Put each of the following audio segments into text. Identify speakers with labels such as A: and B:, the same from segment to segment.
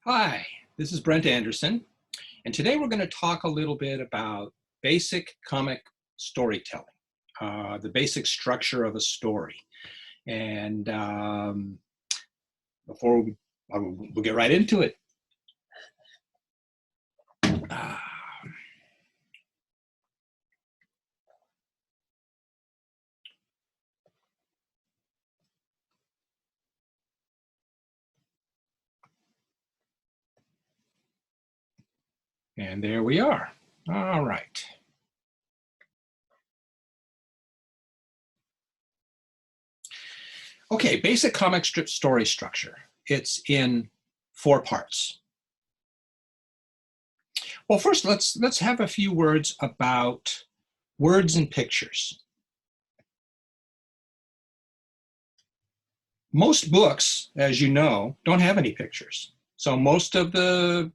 A: Hi, this is Brent Anderson, and today we're going to talk a little bit about basic comic storytelling, the basic structure of a story. And before we'll get right into it. Uh, and there we are. All right. Okay, basic comic strip story structure. It's in 4 parts. Well, first, let's have a few words about words and pictures. Most books, as you know, don't have any pictures. So most of the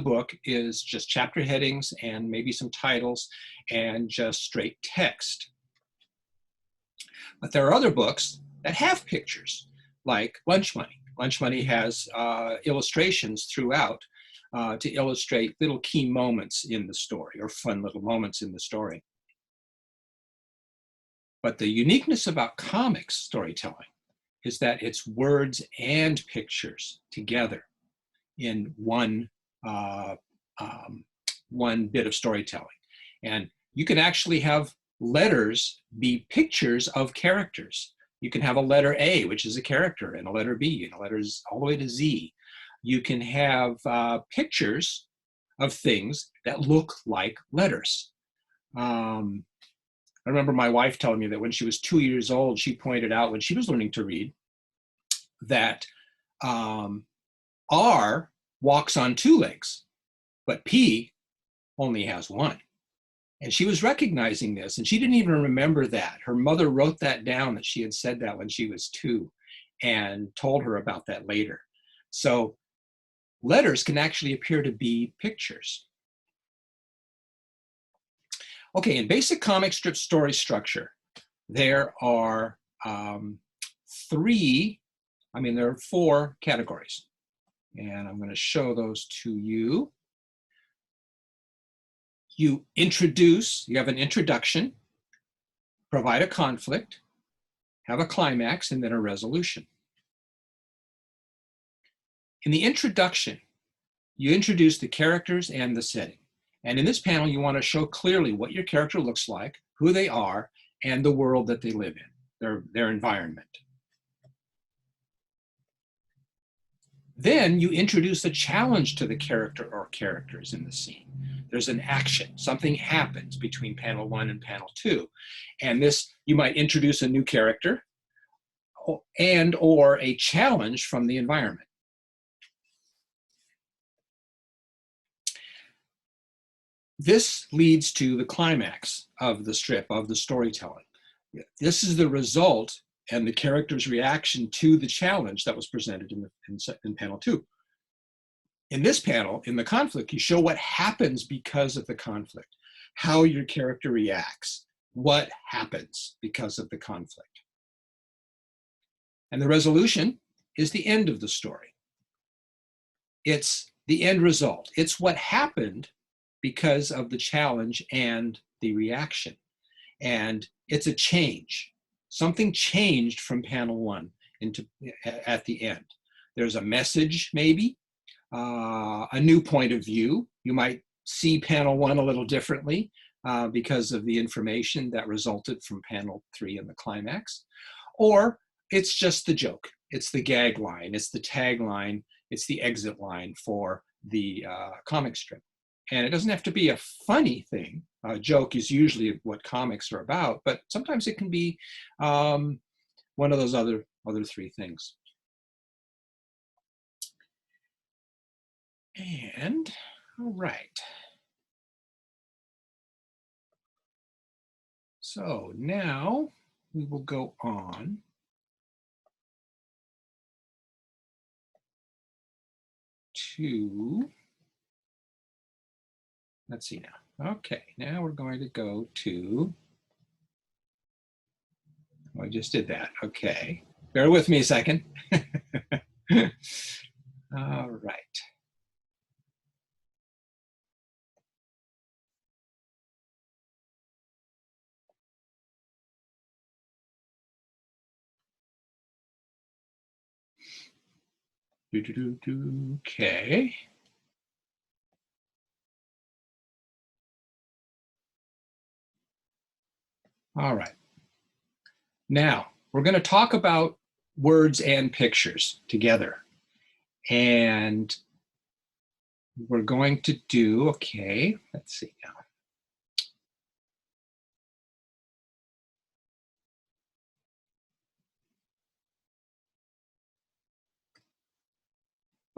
A: book is just chapter headings and maybe some titles and just straight text. But there are other books that have pictures, like Lunch Money. Lunch Money has illustrations throughout to illustrate little key moments in the story or fun little moments in the story. But the uniqueness about comics storytelling is that it's words and pictures together in one bit of storytelling. And you can actually have letters be pictures of characters. You can have a letter A, which is a character, and a letter B, and a letters all the way to Z. You can have pictures of things that look like letters. I remember my wife telling me that when she was 2 years old, she pointed out when she was learning to read that R walks on 2 legs, but P only has 1. And she was recognizing this, and she didn't even remember that. Her mother wrote that down, that she had said that when she was 2, and told her about that later. So letters can actually appear to be pictures. Okay, in basic comic strip story structure, there are there are 4 categories. And I'm going to show those to you. You have an introduction, provide a conflict, have a climax, and then a resolution. In the introduction, you introduce the characters and the setting. And in this panel, you want to show clearly what your character looks like, who they are, and the world that they live in, their environment. Then you introduce a challenge to the character or characters in the scene. There's an action, something happens between panel 1 and panel 2. And this, you might introduce a new character and or a challenge from the environment. This leads to the climax of the strip, of the storytelling. This is the result and the character's reaction to the challenge that was presented in panel 2. In this panel, in the conflict, you show what happens because of the conflict, how your character reacts, what happens because of the conflict. And the resolution is the end of the story. It's the end result. It's what happened because of the challenge and the reaction. And it's a change. Something changed from panel 1 at the end. There's a message, maybe, a new point of view. You might see panel 1 a little differently because of the information that resulted from panel 3 and the climax. Or it's just the joke. It's the gag line. It's the tagline. It's the exit line for the comic strip. And it doesn't have to be a funny thing. A joke is usually what comics are about, but sometimes it can be one of those other 3 things. And, all right. So now we will go on to, let's see now. Okay, now we're going to go to, oh, I just did that. Okay, bear with me a second. All right. Okay. All right. Now, we're going to talk about words and pictures together. And we're going to do, okay, let's see now.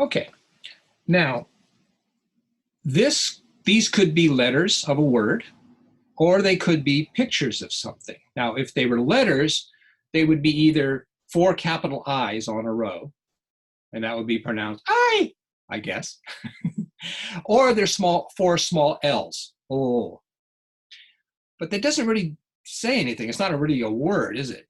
A: Okay, now these could be letters of a word, or they could be pictures of something. Now, if they were letters, they would be either 4 capital I's on a row, and that would be pronounced I guess, or they're 4 small L's. Oh, but that doesn't really say anything. It's not really a word, is it?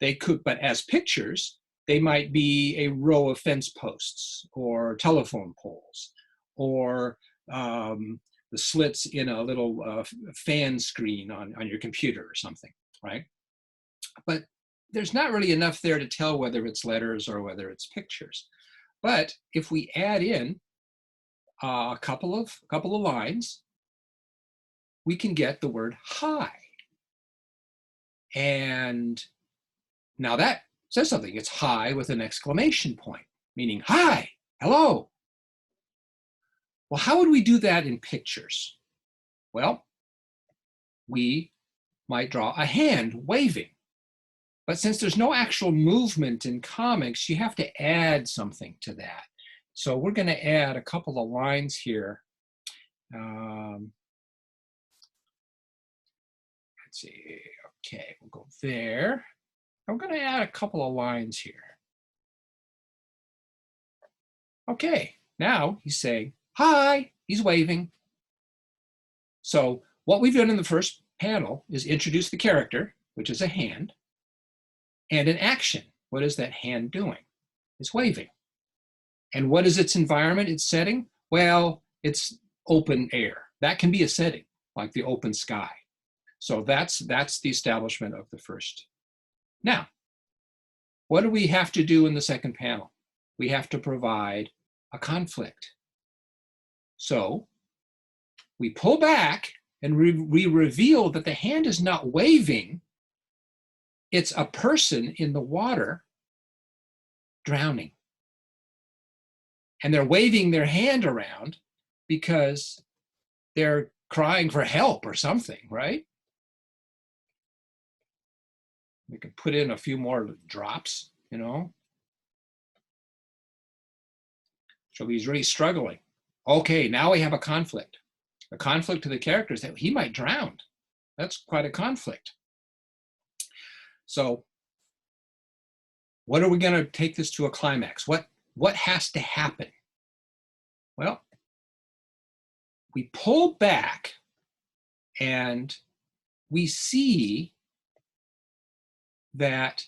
A: They could, but as pictures, they might be a row of fence posts or telephone poles or the slits in a little fan screen on your computer or something, right? But there's not really enough there to tell whether it's letters or whether it's pictures. But if we add in a couple of lines, we can get the word hi. And now that says something. It's hi with an exclamation point, meaning hi, hello. Well, how would we do that in pictures? Well, we might draw a hand waving. But since there's no actual movement in comics, you have to add something to that. So we're going to add a couple of lines here. Let's see. Okay, we'll go there. I'm going to add a couple of lines here. Okay, now he's saying, hi, he's waving. So what we've done in the first panel is introduce the character, which is a hand, and an action. What is that hand doing? It's waving. And what is its environment, its setting? Well, it's open air. That can be a setting, like the open sky. So that's the establishment of the first. Now, what do we have to do in the second panel? We have to provide a conflict. So we pull back and we reveal that the hand is not waving. It's a person in the water drowning. And they're waving their hand around because they're crying for help or something, right? We can put in a few more drops, you know. So he's really struggling. Okay, now we have a conflict. A conflict to the character is that he might drown. That's quite a conflict. So what are we going to take this to a climax? What has to happen? Well, we pull back and we see that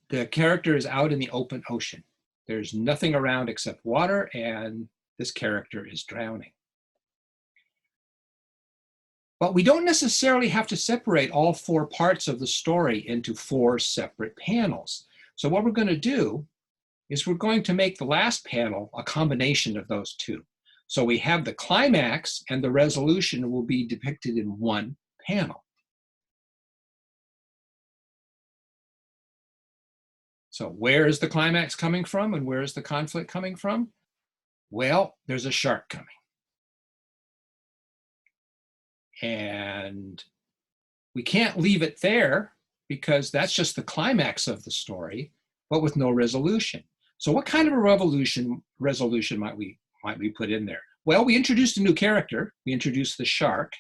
A: the character is out in the open ocean. There's nothing around except water, and this character is drowning. But we don't necessarily have to separate all 4 parts of the story into 4 separate panels. So what we're going to do is we're going to make the last panel a combination of those 2. So we have the climax and the resolution will be depicted in one panel. So where is the climax coming from and where is the conflict coming from? Well, there's a shark coming. And we can't leave it there because that's just the climax of the story, but with no resolution. So what kind of a resolution might we put in there? Well, we introduced a new character. We introduced the shark.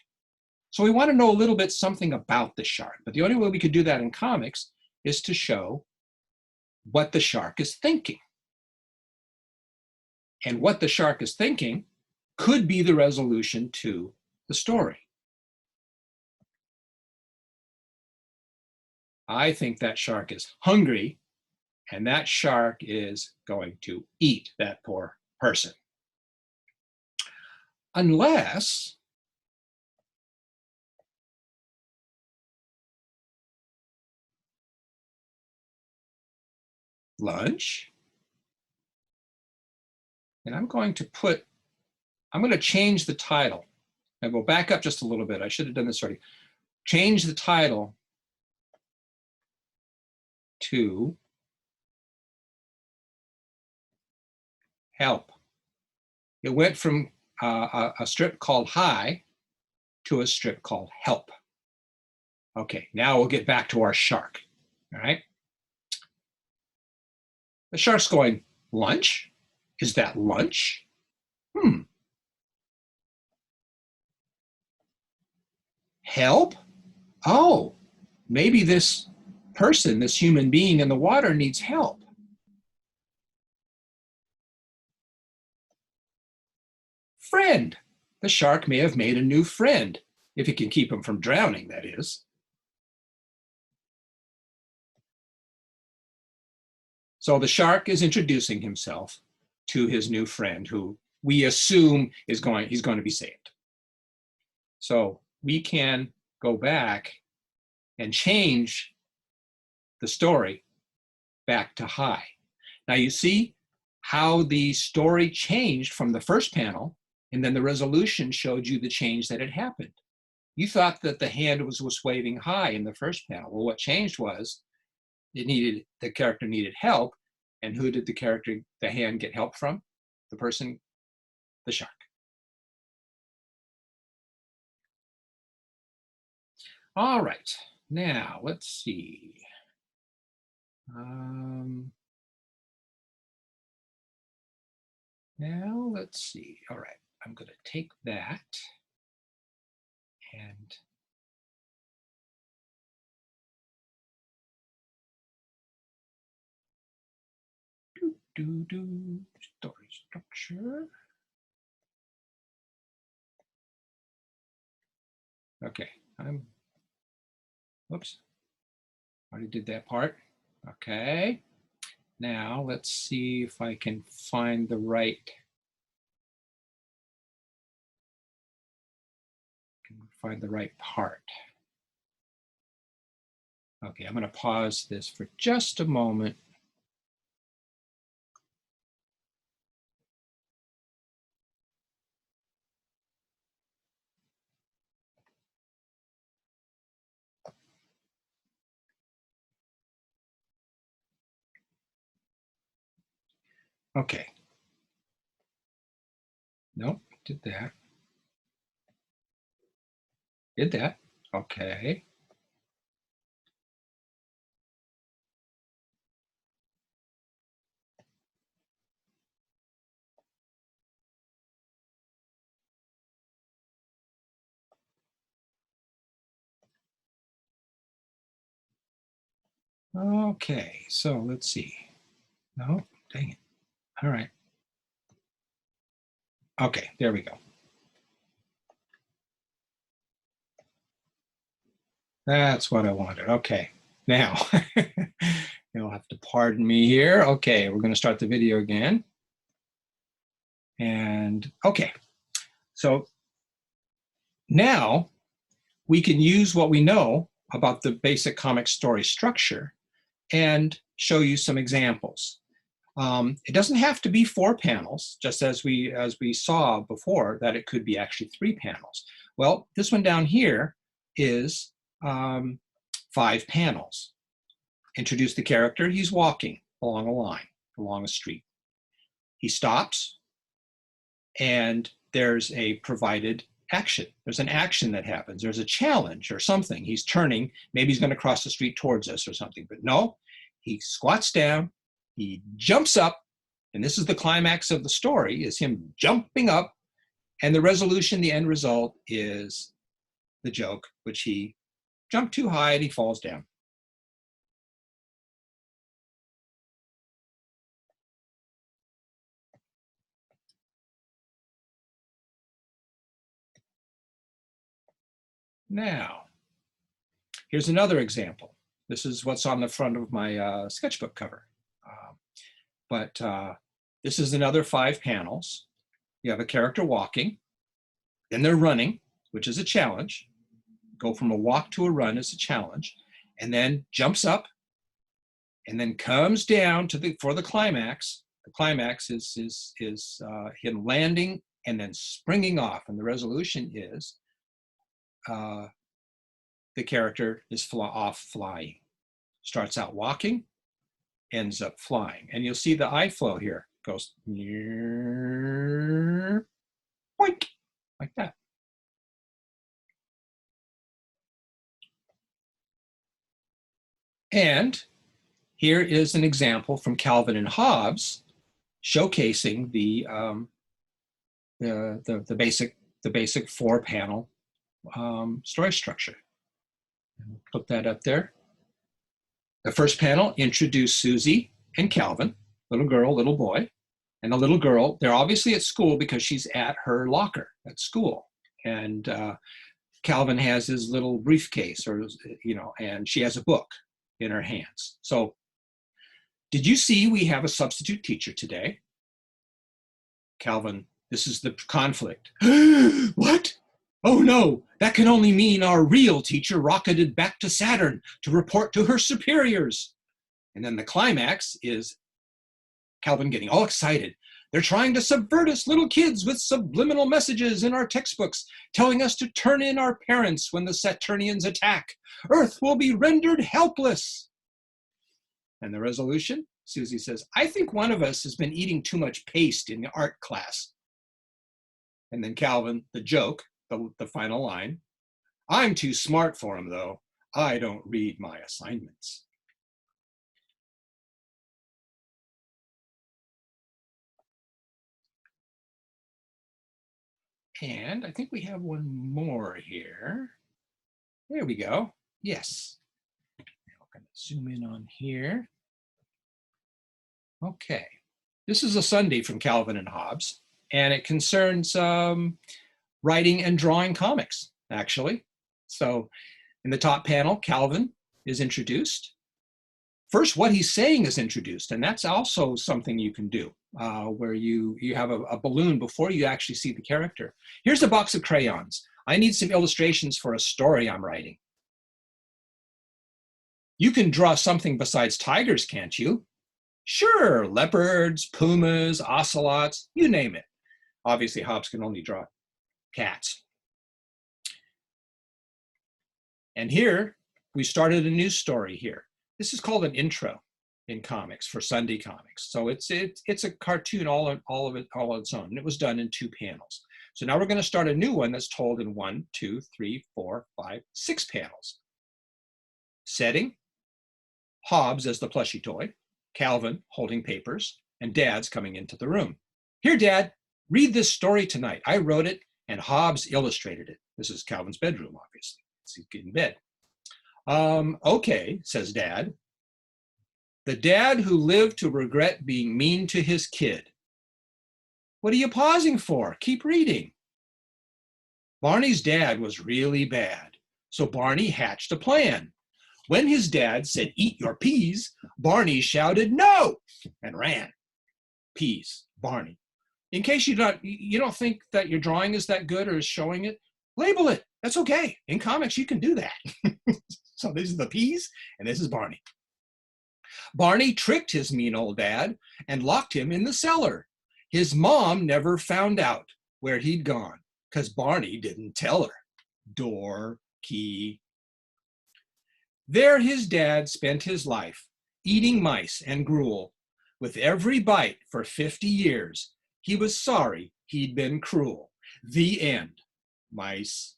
A: So we want to know a little bit something about the shark. But the only way we could do that in comics is to show what the shark is thinking. And what the shark is thinking could be the resolution to the story. I think that shark is hungry, and that shark is going to eat that poor person. Unless lunch. And I'm going to change the title. I will back up just a little bit. I should have done this already. Change the title to help. It went from a strip called Hi to a strip called Help. Okay, now we'll get back to our shark. All right. The shark's going, lunch? Is that lunch? Help? Oh, maybe this person, this human being in the water needs help. Friend. The shark may have made a new friend, if it can keep him from drowning, that is. So the shark is introducing himself to his new friend, who we assume he's going to be saved. So we can go back and change the story back to Hi. Now you see how the story changed from the first panel, and then the resolution showed you the change that had happened. You thought that the hand was waving Hi in the first panel. Well, what changed was the character needed help. And who did the hand get help from? The person, the shark. All right, now let's see. Now let's see. All right, I'm going to take that and story structure. Okay, whoops, already did that part. Okay, now let's see if I can find the right part. Okay, I'm going to pause this for just a moment. Okay. Nope, did that. Did that. Okay. Okay, so let's see. No, dang it. All right. Okay, there we go. That's what I wanted. Okay, now you'll have to pardon me here. Okay, we're going to start the video again. And okay, so now we can use what we know about the basic comic story structure and show you some examples. It doesn't have to be 4 panels, just as we saw before, that it could be actually 3 panels. Well, this one down here is 5 panels. Introduce the character. He's walking along a line, along a street. He stops, and there's a provided action. There's an action that happens. There's a challenge or something. He's turning. Maybe he's going to cross the street towards us or something. But no, he squats down. He jumps up. And this is the climax of the story, is him jumping up. And the resolution, the end result, is the joke, which he jumped too high and he falls down. Now, here's another example. This is what's on the front of my sketchbook cover. This is another 5 panels. You have a character walking, then they're running, which is a challenge. Go from a walk to a run is a challenge, and then jumps up, and then comes down to for the climax. The climax is him landing and then springing off, and the resolution is the character is off flying. Starts out walking, ends up flying, and you'll see the eye flow here goes boink, like that. And here is an example from Calvin and Hobbes showcasing the basic 4-panel story structure. Put that up there. The first panel introduced Susie and Calvin, little girl, little boy. And the little girl, they're obviously at school because she's at her locker at school. And Calvin has his little briefcase, or, and she has a book in her hands. So, did you see we have a substitute teacher today? Calvin, this is the conflict. What? Oh no, that can only mean our real teacher rocketed back to Saturn to report to her superiors. And then the climax is Calvin getting all excited. They're trying to subvert us little kids with subliminal messages in our textbooks, telling us to turn in our parents when the Saturnians attack. Earth will be rendered helpless. And the resolution? Susie says, I think one of us has been eating too much paste in the art class. And then Calvin, the joke, the final line, I'm too smart for him, though. I don't read my assignments. And I think we have one more here. There we go. Yes. I'm going to zoom in on here. Okay. This is a Sunday from Calvin and Hobbes, and it concerns writing and drawing comics, actually. So in the top panel, Calvin is introduced. First, what he's saying is introduced, and that's also something you can do, where you have a balloon before you actually see the character. Here's a box of crayons. I need some illustrations for a story I'm writing. You can draw something besides tigers, can't you? Sure, leopards, pumas, ocelots, you name it. Obviously, Hobbes can only draw cats. And here, we started a new story here. This is called an intro in comics for Sunday comics. So it's a cartoon all on its own. And it was done in 2 panels. So now we're going to start a new one that's told in 1, 2, 3, 4, 5, 6 panels. Setting, Hobbes as the plushie toy, Calvin holding papers, and Dad's coming into the room. Here, Dad, read this story tonight. I wrote it, and Hobbes illustrated it. This is Calvin's bedroom, obviously. He's in bed. Okay, says Dad. The dad who lived to regret being mean to his kid. What are you pausing for? Keep reading. Barney's dad was really bad, so Barney hatched a plan. When his dad said, eat your peas, Barney shouted, no, and ran. Peas, Barney. In case you don't think that your drawing is that good or is showing it, label it. That's okay. In comics, you can do that. So this is the peas, and this is Barney. Barney tricked his mean old dad and locked him in the cellar. His mom never found out where he'd gone because Barney didn't tell her. Door, key. There his dad spent his life, eating mice and gruel. With every bite for 50 years, he was sorry he'd been cruel. The end. Mice.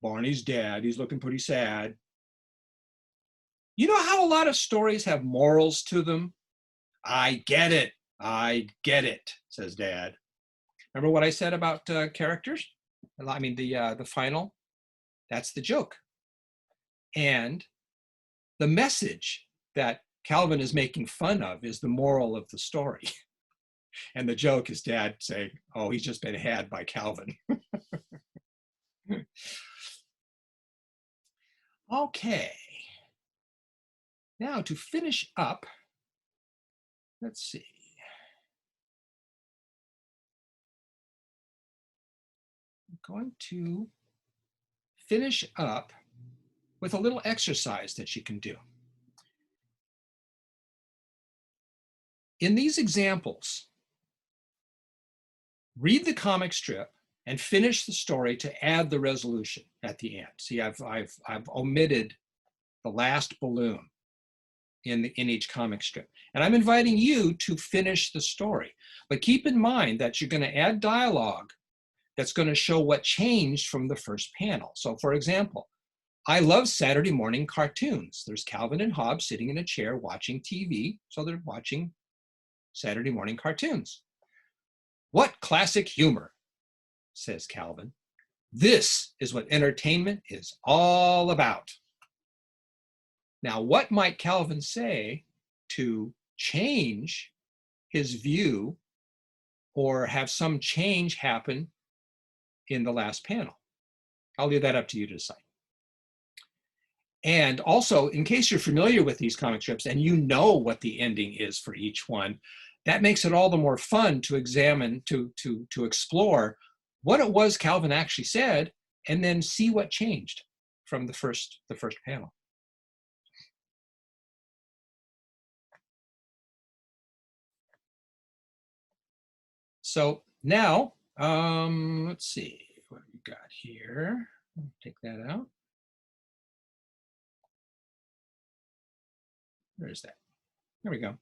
A: Barney's dad, he's looking pretty sad. You know how a lot of stories have morals to them? I get it, says Dad. Remember what I said about characters? I mean, the final, that's the joke. And the message that Calvin is making fun of is the moral of the story. And the joke is Dad saying, oh, he's just been had by Calvin. Okay. Now to finish up, let's see. I'm going to finish up with a little exercise that you can do. in these examples, read the comic strip and finish the story to add the resolution at the end. See, I've omitted the last balloon in each comic strip. And I'm inviting you to finish the story. But keep in mind that you're going to add dialogue that's going to show what changed from the first panel. So for example, I love Saturday morning cartoons. There's Calvin and Hobbes sitting in a chair watching TV. So they're watching Saturday morning cartoons. What classic humor, says Calvin. This is what entertainment is all about. Now, what might Calvin say to change his view or have some change happen in the last panel? I'll leave that up to you to decide. And also, in case you're familiar with these comic strips and you know what the ending is for each one, that makes it all the more fun to examine, to explore what it was Calvin actually said, and then see what changed from the first panel. So now, let's see what we got here. Take that out. Where is that? There we go.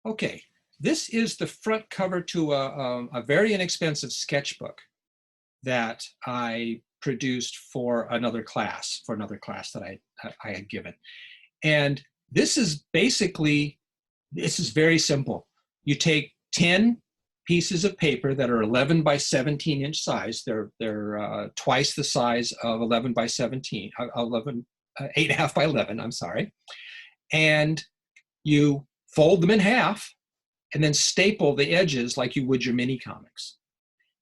A: Okay, this is the front cover to a very inexpensive sketchbook that I produced for another class that I had given. And this is basically, this is very simple. You take 10 pieces of paper that are 11 by 17 inch size. They're twice the size of 11 by 17, 8.5 by 11, I'm sorry. And you fold them in half and then staple the edges like you would your mini comics.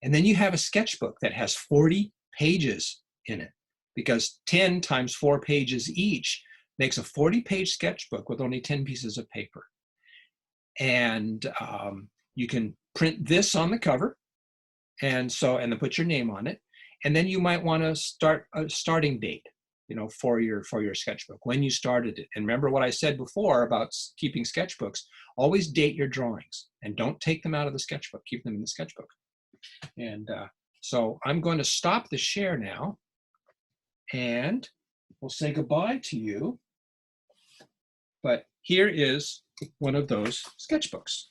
A: And then you have a sketchbook that has 40 pages in it, because 10 times 4 pages each makes a 40-page sketchbook with only 10 pieces of paper. And you can print this on the cover, and then put your name on it. And then you might want to start a starting date, you know, for your sketchbook, when you started it. And remember what I said before about keeping sketchbooks. Always date your drawings and don't take them out of the sketchbook. Keep them in the sketchbook. And so I'm going to stop the share now, and we'll say goodbye to you. But here is one of those sketchbooks.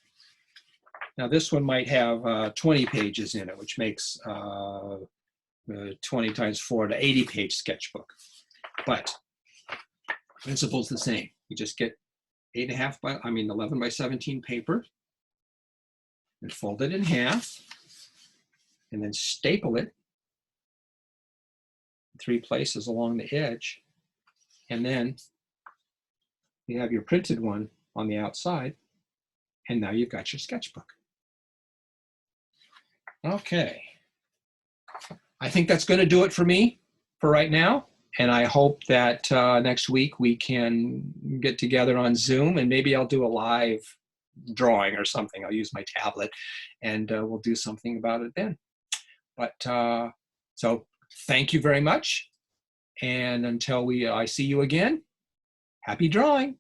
A: Now this one might have 20 pages in it, which makes 20 times 4 to 80-page sketchbook. But principle's the same. You just get 11 by 17 paper and fold it in half and then staple it in 3 places along the edge. And then you have your printed one on the outside, and now you've got your sketchbook. Okay. I think that's going to do it for me for right now. And I hope that next week we can get together on Zoom, and maybe I'll do a live drawing or something. I'll use my tablet, and we'll do something about it then. But so thank you very much. And until I see you again, happy drawing.